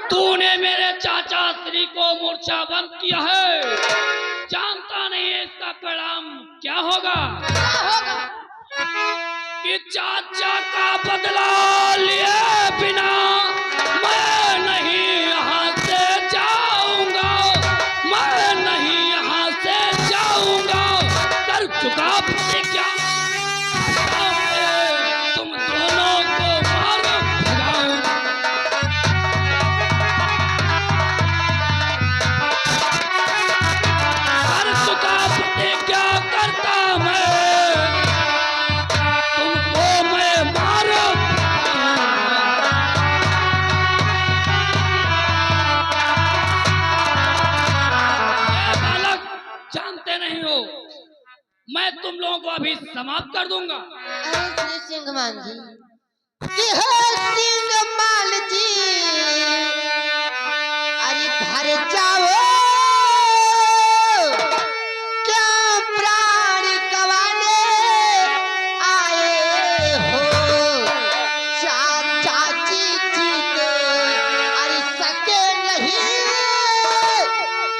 तूने मेरे चाचा श्री को मूर्छाबंद किया है, जानता नहीं है इसका परिणाम क्या होगा। कि चाचा का बदला लिए बिना मैं नहीं यहाँ से जाऊंगा, मैं नहीं यहाँ से जाऊंगा। कर चुका प्रतिज्ञा, तुम दोनों को मार भगाऊं। कर चुका प्रतिज्ञा करता मैं, तुमको मैं मार। बालक, जानते नहीं हो मैं तुम लोगों को अभी समाप्त कर दूंगा। अरे श्री सिंहमान जी, कि हे सिंहमान जी, अरे घर जाओ, क्या प्राण गंवाने आए हो। चाचा जी जीते अरे सके नहीं,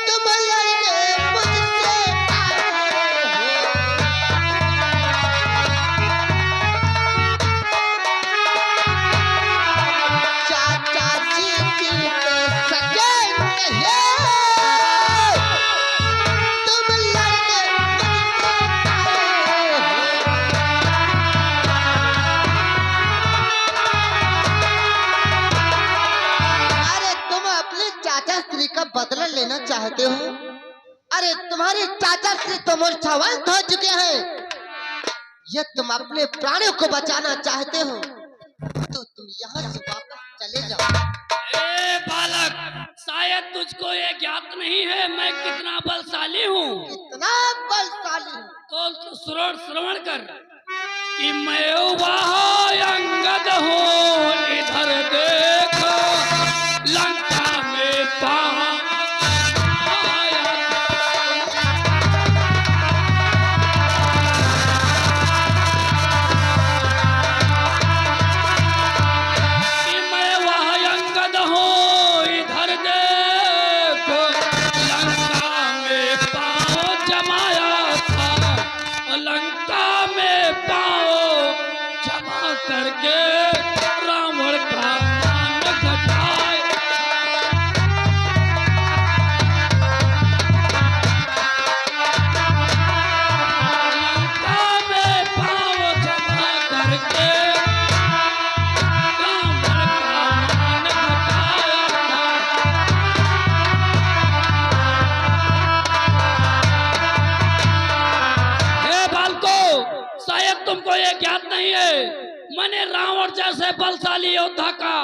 तुम लड़ने मुझसे आए हो। चाचा जी जीते सके नहीं, तुम लड़ने मुझसे आए हो। अरे तुम अपने चाचा श्री का बदला लेना चाहते हो। अरे तुम्हारे चाचा श्री तो मूर्छावंत हो चुके हैं। ये तुम अपने प्राणों को बचाना चाहते हो तो तुम यहाँ से वापस चले जाओ। ए बालक, शायद तुझको ये ज्ञात नहीं है मैं कितना बलशाली हूँ। इतना बलशाली हूँ। तो श्रवण कर कि मैं वहाँ अंगद हूँ, इधर देखो लंका में पाया। कि मैं वहाँ अंगद हूँ, इधर देखो लंका में पाँव जमाया था, लंका में पाँव जमा करके रावण का मान घटाया। लंका में पाँव जमा करके रावण का मान घटाया था। हे बालको, शायद तुमको ये ज्ञात नहीं है मैंने रावण जैसे बलशाली योद्धा का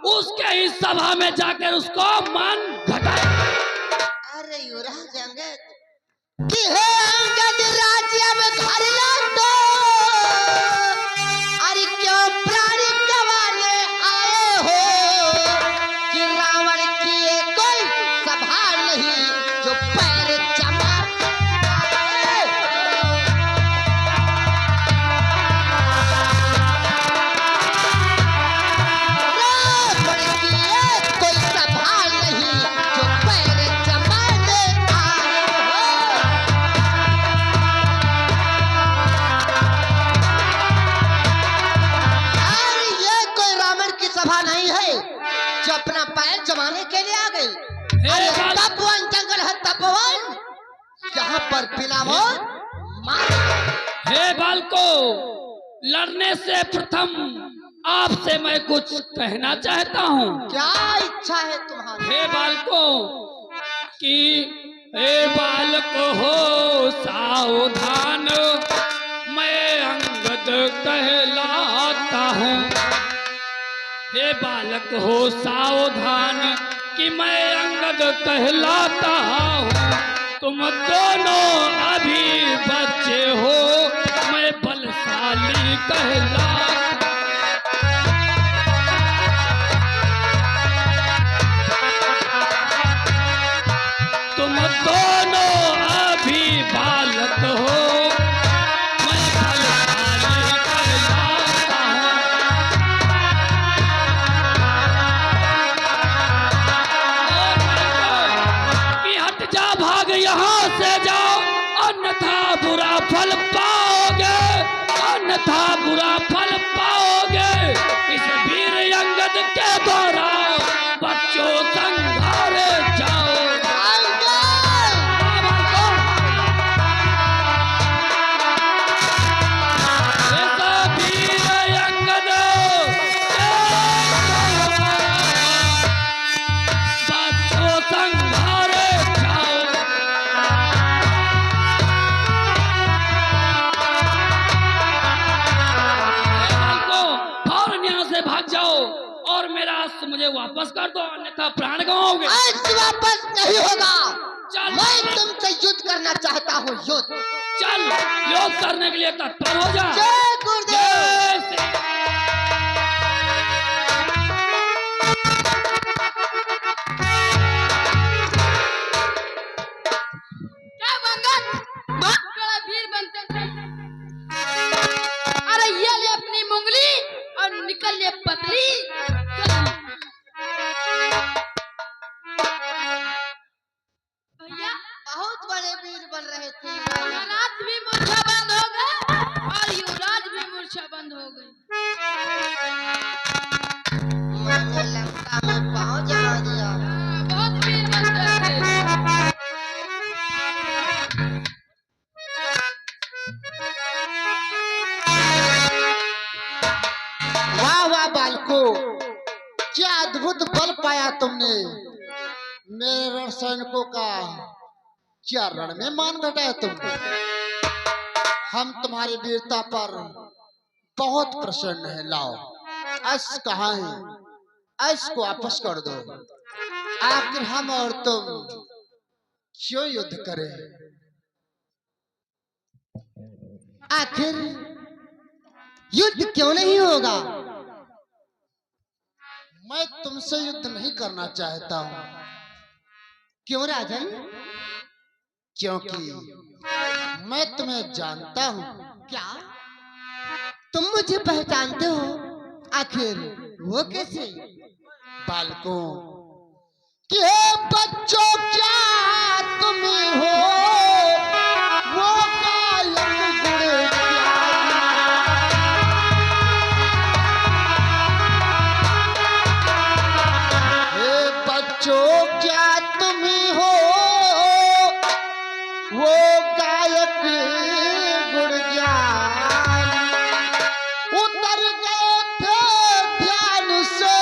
उसके ही सभा में जाकर उसको मान घटाया। अरे युवराज अंगद, कि हे अंगद राज्य में घर लौटो, अरे क्यों प्राण गंवाने आए हो। कि रावण की ये कोई सभा नहीं जो पैर जमा आए हो। रावण की ये कोई सभा नहीं जो पैर जमाने आए हो। अरे ये कोई रावण की सभा नहीं है जो अपना पैर जमाने के लिए आ गई। अरे तपोवन जंगल है, तपोवन, यहाँ पर बिना मौत मार। हे बालको, लड़ने से प्रथम आपसे मैं कुछ कहना चाहता हूँ। क्या इच्छा है तुम्हारी। हे बालको, कि हे बालक हो सावधान, मैं अंगद कहलाता हूँ। हे बालक हो सावधान कि मैं अंगद कहलाता हूँ। तुम दोनों अभी बच्चे हो, मैं बलशाली कहलाता। तुम दोनों अभी बालक हो, मैं बलशाली कहलाता हूँ। मुझे वापस कर दो, अन्यथा प्राण गंवाओगे। आज वापस नहीं होगा। चल मैं तुमसे युद्ध करना चाहता हूँ, युद्ध। चल युद्ध करने के लिए तत्पर हो जा। जय गुरुदेव। जय श्री- क्या भगत बड़ा वीर बनते थे। अरे ये ले अपनी मुंगली और निकल ले पतली। भैया बहुत बड़े वीर बन रहे थे। महाराज भी मूर्छा बंद हो गए और युवराज भी मूर्छा बंद हो गए। मैंने लंका में पाँव जमा दिया। बहुत वीर बनते थे। वाह वाह बालको, क्या अद्भुत बल पाया तुमने। मेरे रण सैनिकों का क्या रण में मान घटाया तुमने। हम तुम्हारी वीरता पर बहुत प्रसन्न है। लाओ अश्व कहाँ है, अश्व को वापस कर दो। आखिर हम और तुम क्यों युद्ध करें। आखिर युद्ध क्यों नहीं होगा। मैं तुमसे युद्ध नहीं करना चाहता हूँ। क्यों राजन। क्योंकि मैं तुम्हें जानता हूँ। क्या तुम मुझे पहचानते हो। आखिर वो कैसे। बालकों कि हे बच्चों क्या तुम हो वो गायक गुण बच्चों क्या तुम हो वो गायक गुण ज्ञान। उतर गए थे ध्यान से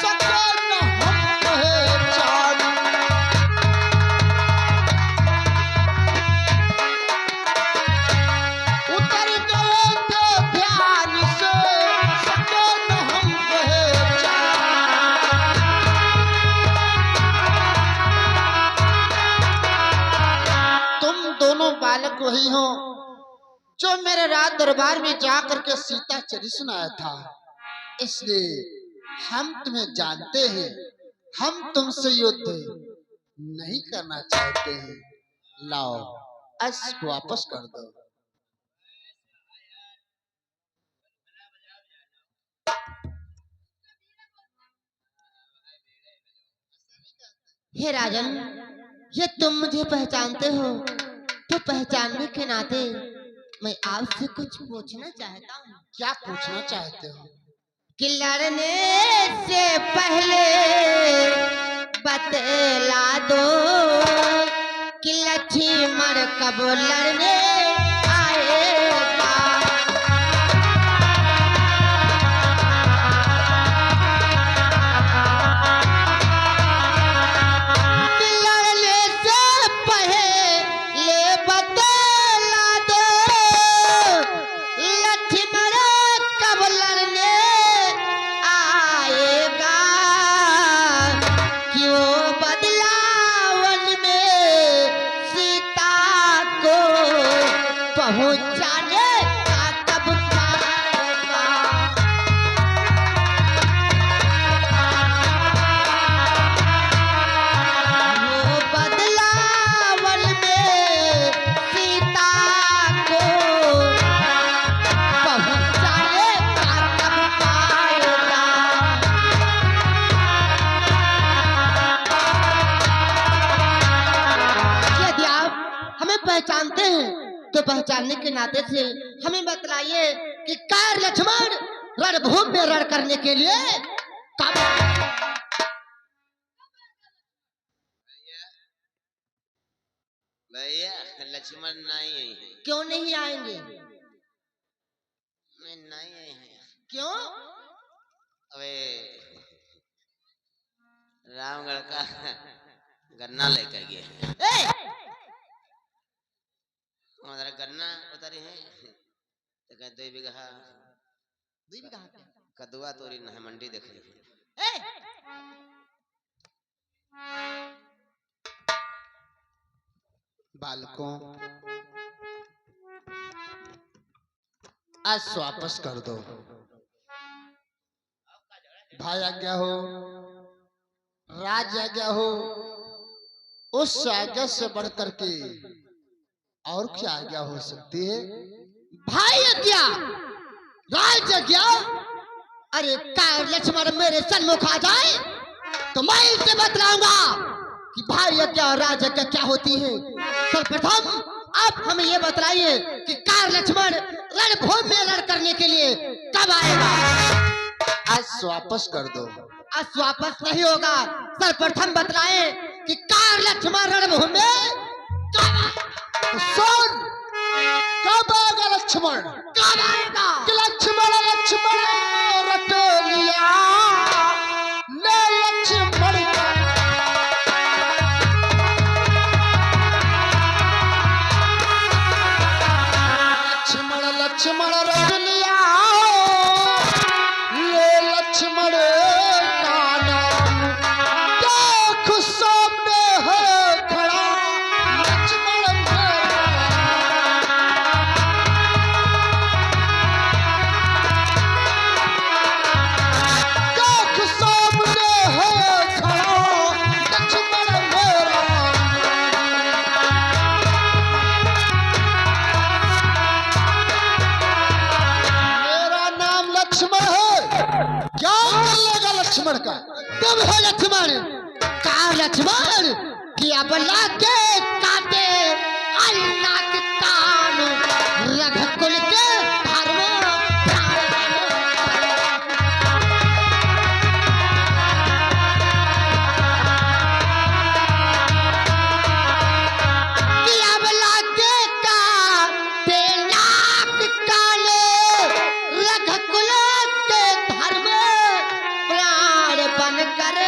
सके न हम पहचान। उतर गए थे ध्यान से सके न हम पहचान। तुम दोनों बालक वही हो जो मेरे राज दरबार में जाकर के सीता चरी सुनाया था। इसलिए हम तुम्हें जानते हैं। हम तुमसे युद्ध नहीं करना चाहते हैं। लाओ अश्व को वापस कर दो। हे राजन, ये तुम मुझे पहचानते हो तो पहचानने के नाते मैं आपसे कुछ पूछना चाहता हूँ। क्या पूछना चाहते हो। कि लड़ने से पहले बतला दो कि लक्ष्मण कब लड़ने आएगा। लड़ने से पहले बतला दो लक्ष्मण कब लड़ने आएगा। कि वो बदलावन में सीता को पहुंचाने का कब पाएगा। वो बदलावन में सीता को पहुंचाने का कब पाएगा। यदि आप हमें पहचानते हैं तो पहचानने के नाते से हमें बतलाइए कि कार लक्ष्मण रणभूमि में रण करने के लिए कब। भैया लक्ष्मण नहीं आई है। क्यों नहीं आएंगे। मैं नहीं आई है। क्यों। अबे रामगढ़ का गन्ना लेकर गए हैं। हमारा गन्ना उतरे हैं तो कहते 2 बीघा दीदी कहाँ पे? कदुआ तोरी न है मंडी देख ली। ए, बालकों, आज वापस कर दो। भाई आज्ञा हो, राज आज्ञा हो, उस आज्ञा से बढ़कर के और क्या आज्ञा हो सकती है? भाई आज्ञा, राज आज्ञा। अरे कायर लक्ष्मण मेरे सन्मुख आ जाए तो मैं इसे बतलाऊंगा कि भाई आज्ञा और राज आज्ञा क्या होती है। सर्वप्रथम आप हमें ये बतलाइए कि कायर लक्ष्मण रणभूमि में लड़ करने के लिए कब आएगा? आज वापस कर दो। आज वापस नहीं होगा। सर्वप्रथम बतलाए कि कायर लक्ष्मण रणभूमि में कब आएगा? सुन, कब आएगा लक्ष्मण? कब आएगा? कि लक्ष्मण लक्ष्मण रट लिया ले लक्ष्मण लक्ष्मण रट लिया ले लक्ष्मण का नाम देख सामने है खड़ा लक्ष्मण मेरा। देख सामने है खड़ा लक्ष्मण मेरा। मेरा नाम लक्ष्मण है, क्या कर लेगा लक्ष्मण का? तुम हो लक्ष्मण। कायर लक्ष्मण कि अब लाके काटे अल्लाह के कान रघुकुल के धर्म कि अब लाके काटे नाक काले रघुकुल के धर्म प्राण बनकर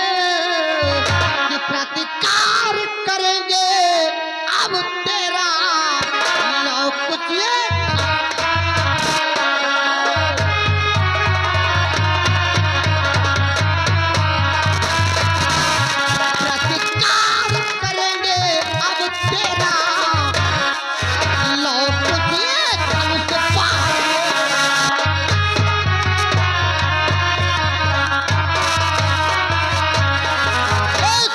कि प्रतिकार करेंगे अब तेरा लौ कुछ ये प्रतिकार करेंगे अब तेरा लौ कुछ ये धनुष पार।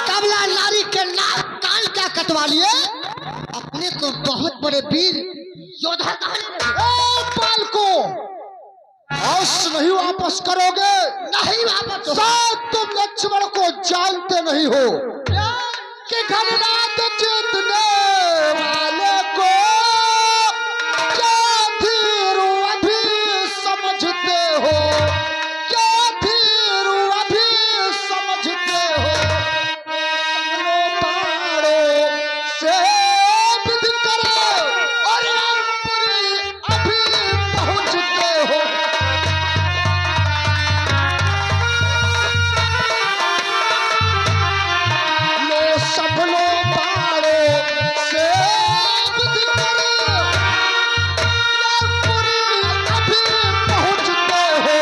कमला नारी के नाक कान क्या कटवा लिए? अपने को बहुत बड़े वीर योद्धा कहने लगे। बालको, आज नहीं वापस करोगे? नहीं वापस शायद तुम लक्ष्मण को जानते नहीं हो कि घनरात जीतने वाले को क्या धीर अभी समझते हो? क्या धीर अभी समझते हो? संगलो पाड़ो से विधि करो और अंतरी अभी पहुंचते हो। लो सब लो पाड़ो से विधि करो अंतरी अभी पहुंचते हो।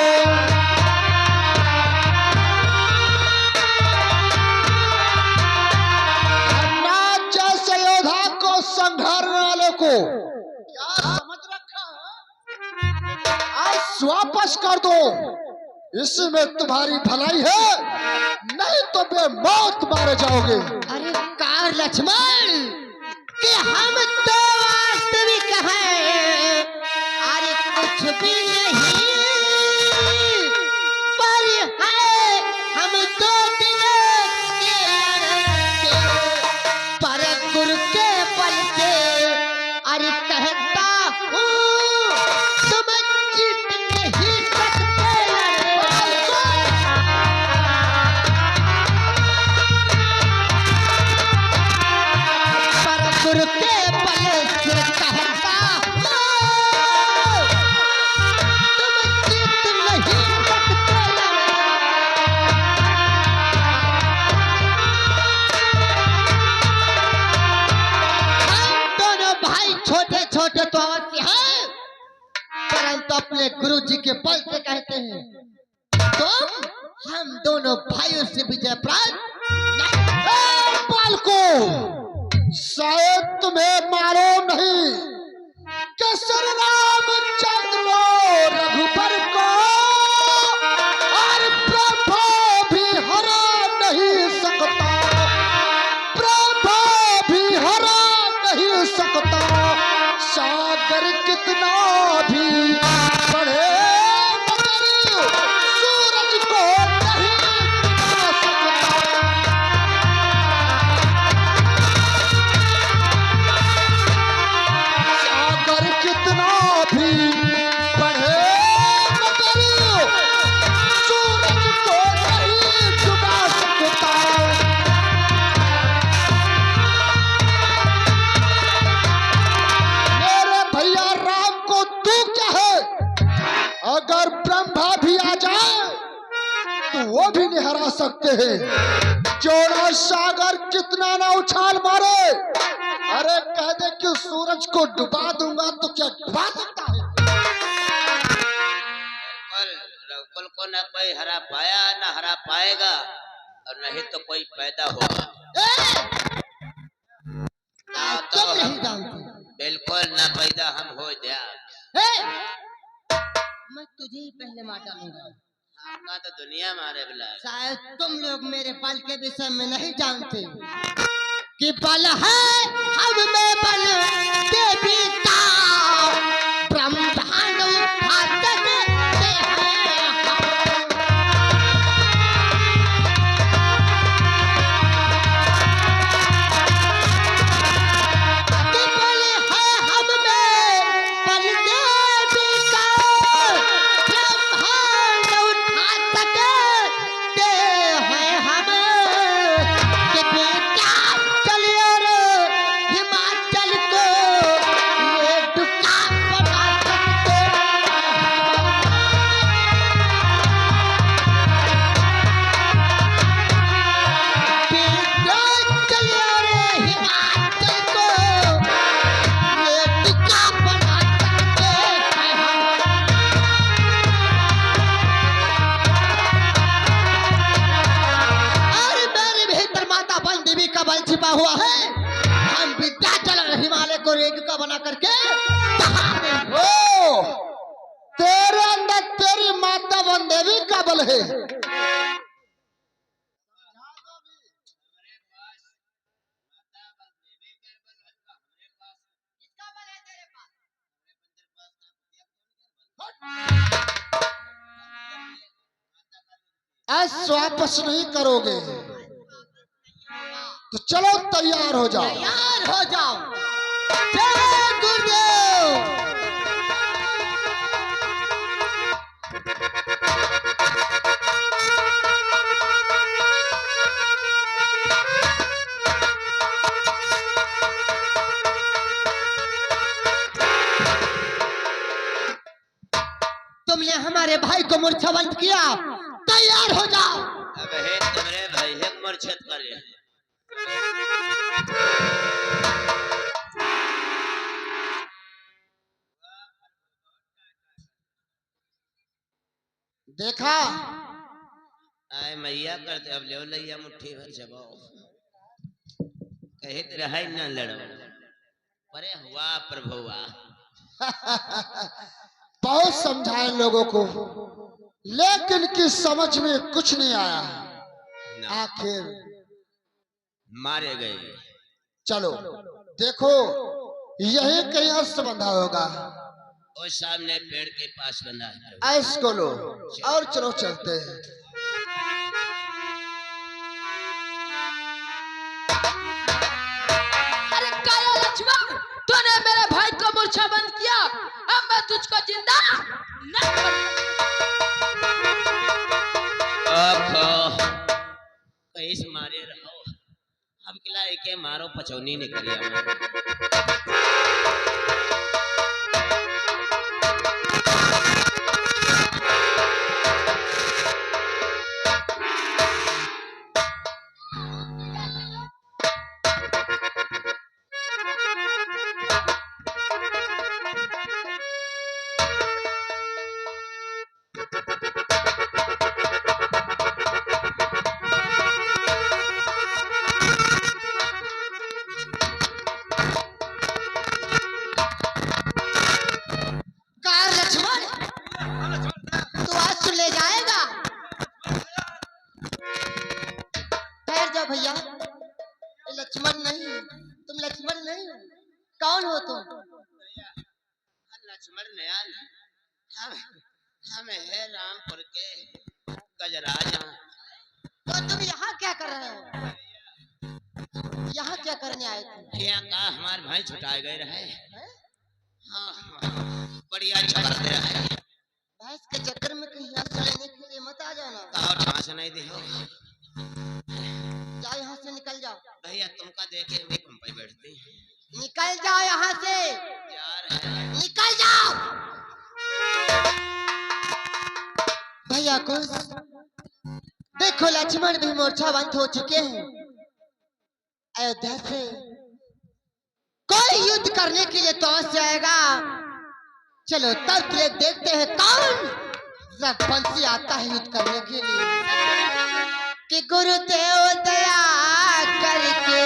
अन्ना जैसे योद्धा को संघारने वाले को क्या समझ रखा है? आज वापस कर दो, इसमें तुम्हारी भलाई है, नहीं तो बेमौत मारे जाओगे। अरे कायर लक्ष्मण कि हम तो वास्तविक हैं, अरे कुछ भी नहीं पर है हम दो दिल के लड़के पर गुरु के बल से। अरे कहता हूँ तुम जीत नहीं सकते पर गुरु के बल से कहता हूँ तुम जीत नहीं सकते। हम दोनों भाई छोटे छोटे तो अवश्य हैं, परंतु अपने गुरु जी के बल से कहते हैं तो हम दोनों भाइयों से विजय प्राप्त नहीं। बालको, शायद तुम्हें सागर कितना भी बढ़े मगर सूरज को नहीं डुबा सकता। सागर कितना भी बढ़े मगर सूरज को नहीं डुबा सकता। मेरे भैया राम को तू क्या है? अगर ब्रह्मा भी आ जाए तो वो भी नहीं हरा सकते हैं। चौड़ा सागर कितना ना उछाल मारे, अरे कह दे कि सूरज को डुबा दूंगा तो क्या डुबा सकता है? रघुकुल को न कोई हरा पाया न हरा पाएगा और नहीं तो कोई पैदा होगा। ना तो तुम हम नहीं जानते। बिल्कुल न पैदा हम हो जाए। मैं तुझे ही पहले मार डालूंगा। आपका तो दुनिया मारे बुला। शायद तुम लोग मेरे बल के विषय में नहीं जानते कि बल है हम में बल देवी का ब्रह्मांड उठाते हैं कि बल है हम में बल देवी का ब्रह्मांड उठा सकते हैं हम कि बेटा चलिए रे हिमाचल को ये दुकान बना सकते बेटा चलिए रे हिमाचल को ये दुकान बना सकते हैं हम। अरे मेरे भीतर माता बन देवी का बल छिपा हुआ है। हम विद्याचल और हिमालय को रेणुका बना करके दहा देंगे। ओ, तेरे अंदर तेरी माता वन देवी का बल है। आज वापस नहीं करोगे तो चलो तैयार हो जाओ। तैयार हो जाओ। जय गुरुदेव। तुमने हमारे भाई को मूर्छावंत किया, तैयार हो जाओ। अब है तुम्हारे भाई है मूर्छित कर लिया। देखा आए मैया करते अब ले लैया मुट्ठी भर जबाओ कहे रहा न लड़ो परे हुआ प्रभुआ। बहुत समझाए लोगों को लेकिन किस समझ में कुछ नहीं आया। ना, आखिर मारे गए। चलो देखो यही कहीं अस्त बंधा होगा। और सामने पेड़ के पास बंधा है। ऐस को लो और चलो चलते हैं। अरे काया लक्ष्मण, तूने मेरे भाई को मूर्छा बंद किया, अब मैं तुझको जिंदा नहीं ओहो कहीं से मारे रहो हम किला एके मारो पचौनी नहीं करिया। भैया, लक्ष्मण नहीं, तुम लक्ष्मण नहीं, कौन हो तुम? लक्ष्मण नयन हम है रामपुर के गजराज हैं। तो तुम यहाँ क्या कर रहे हो? यहाँ क्या करने आए थे? यहाँ का हमारे भाई छुटाए गए रहे। हाँ बढ़िया अच्छा करते रहे। भैंस के चक्कर में कहीं यहाँ लेने के लिए मत आ जाना। कहो ठास नहीं दे हो। जाओ यहाँ से, निकल जाओ। भैया तुमका देखे भी हम पे बैठती हैं। निकल जाओ यहाँ से, यार है निकल जाओ। भैया को देखो, लक्ष्मण भी मोर्चाबंद हो चुके हैं। अयोध्या से कोई युद्ध करने के लिए तो अवश्य आएगा। चलो तब तक देखते हैं कौन रघुवंशी आता है युद्ध करने के लिए। कि गुरुदेव दया करके,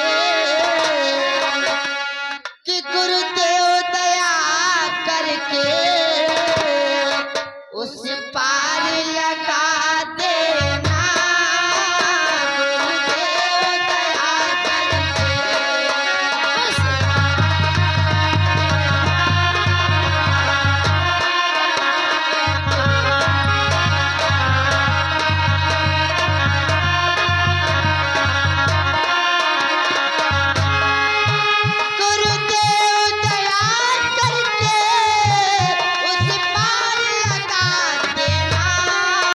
कि गुरुदेव दया करके उस पार